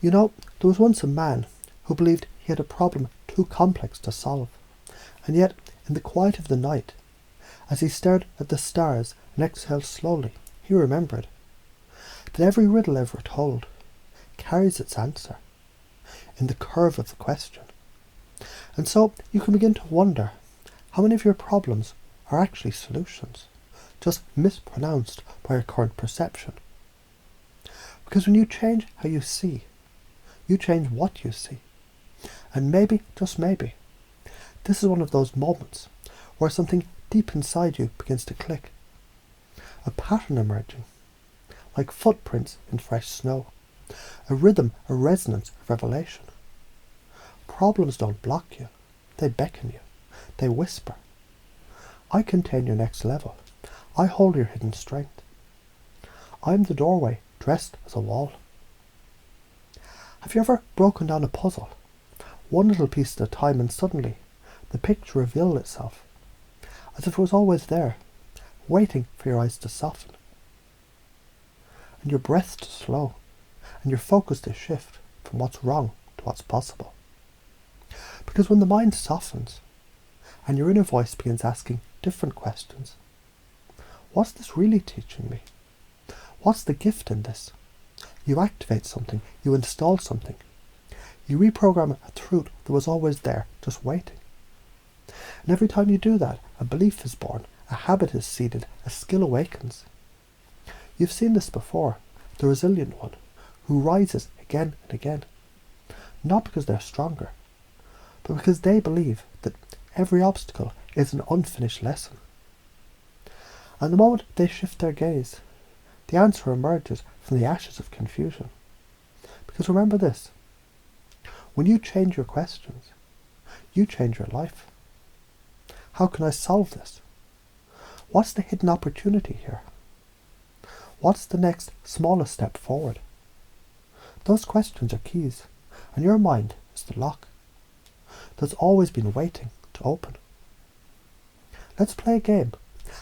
You know, there was once a man who believed he had a problem too complex to solve, and yet, in the quiet of the night, as he stared at the stars and exhaled slowly, he remembered that every riddle ever told carries its answer in the curve of the question. And so you can begin to wonder how many of your problems are actually solutions, just mispronounced by your current perception. Because when you change how you see, you change what you see. And maybe, just maybe, this is one of those moments where something deep inside you begins to click. A pattern emerging, like footprints in fresh snow. A rhythm, a resonance, a revelation. Problems don't block you. They beckon you. They whisper. I contain your next level. I hold your hidden strength. I am the doorway dressed as a wall. Have you ever broken down a puzzle, one little piece at a time, and suddenly the picture revealed itself, as if it was always there, waiting for your eyes to soften, and your breath to slow, and your focus to shift from what's wrong to what's possible? Because when the mind softens, and your inner voice begins asking different questions, what's this really teaching me? What's the gift in this? You activate something, you install something. You reprogram a truth that was always there, just waiting. And every time you do that, a belief is born, a habit is seeded, a skill awakens. You've seen this before, the resilient one, who rises again and again. Not because they're stronger, but because they believe that every obstacle is an unfinished lesson. And the moment they shift their gaze, the answer emerges from the ashes of confusion. Because remember this, when you change your questions, you change your life. How can I solve this? What's the hidden opportunity here? What's the next smallest step forward? Those questions are keys, and your mind is the lock that's always been waiting to open. Let's play a game.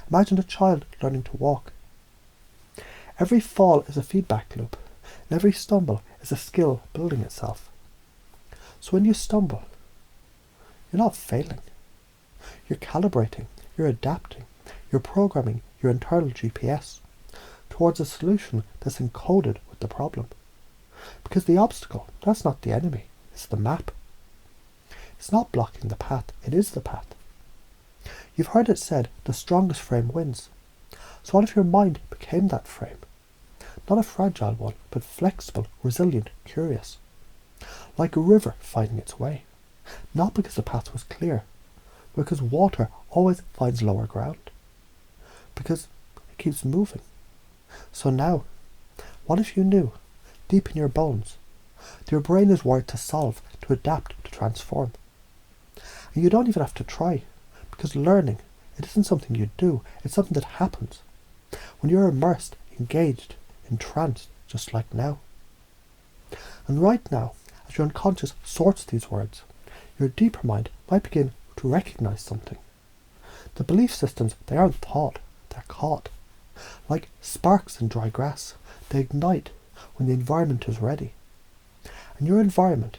Imagine a child learning to walk. Every fall is a feedback loop, and every stumble is a skill building itself. So when you stumble, you're not failing. You're calibrating, you're adapting, you're programming your internal GPS towards a solution that's encoded with the problem. Because the obstacle, that's not the enemy, it's the map. It's not blocking the path, it is the path. You've heard it said, the strongest frame wins. So what if your mind became that frame? Not a fragile one, but flexible, resilient, curious. Like a river finding its way. Not because the path was clear, but because water always finds lower ground. Because it keeps moving. So now, what if you knew, deep in your bones, that your brain is wired to solve, to adapt, to transform? And you don't even have to try, because learning, it isn't something you do, it's something that happens. When you're immersed, engaged, entranced, just like now. And right now, as your unconscious sorts these words, your deeper mind might begin to recognize something. The belief systems, they aren't thought, they're caught. Like sparks in dry grass, they ignite when the environment is ready. And your environment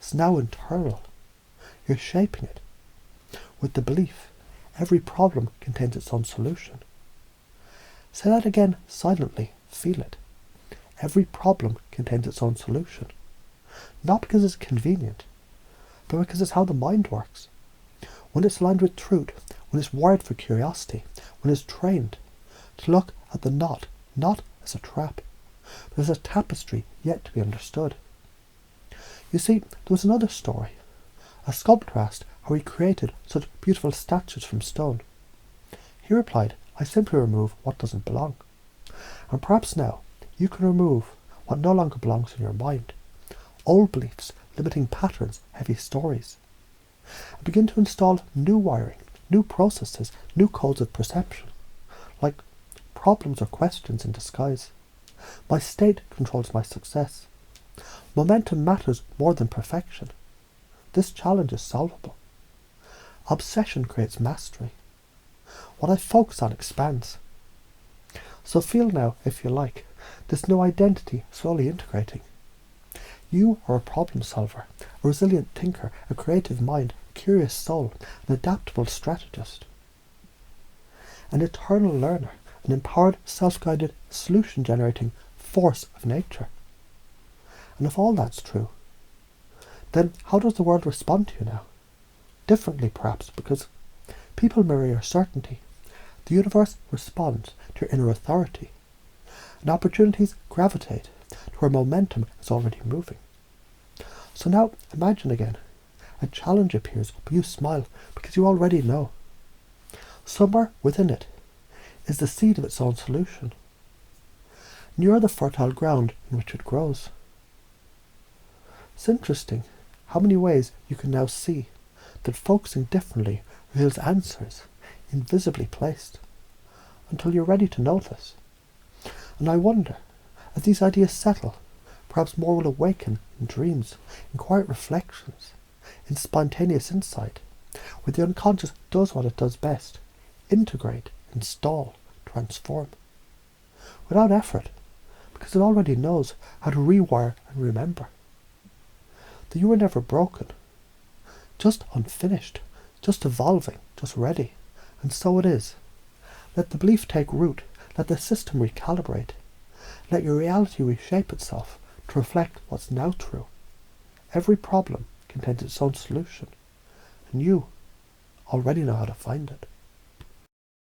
is now internal. You're shaping it with the belief every problem contains its own solution. Say that again silently, feel it. Every problem contains its own solution. Not because it's convenient, but because it's how the mind works. When it's aligned with truth, when it's wired for curiosity, when it's trained to look at the knot, not as a trap, but as a tapestry yet to be understood. You see, there was another story. A sculptor asked how he created such beautiful statues from stone. He replied, I simply remove what doesn't belong. And perhaps now you can remove what no longer belongs in your mind. Old beliefs, limiting patterns, heavy stories. And begin to install new wiring, new processes, new codes of perception. Like problems or questions in disguise. My state controls my success. Momentum matters more than perfection. This challenge is solvable. Obsession creates mastery. What I focus on expands. So feel now, if you like, this new identity slowly integrating. You are a problem solver, a resilient thinker, a creative mind, a curious soul, an adaptable strategist, an eternal learner, an empowered, self-guided, solution-generating force of nature. And if all that's true, then how does the world respond to you now? Differently, perhaps, because people mirror your certainty. The universe responds to your inner authority, and opportunities gravitate to where momentum is already moving. So now imagine again, a challenge appears, but you smile because you already know. Somewhere within it is the seed of its own solution, and you are the fertile ground in which it grows. It's interesting how many ways you can now see that focusing differently reveals answers invisibly placed, until you're ready to notice. And I wonder, as these ideas settle, perhaps more will awaken in dreams, in quiet reflections, in spontaneous insight, where the unconscious does what it does best: integrate, install, transform. Without effort, because it already knows how to rewire and remember. That you were never broken, just unfinished, just evolving, just ready. And so it is. Let the belief take root, let the system recalibrate, let your reality reshape itself to reflect what's now true. Every problem contains its own solution, and you already know how to find it.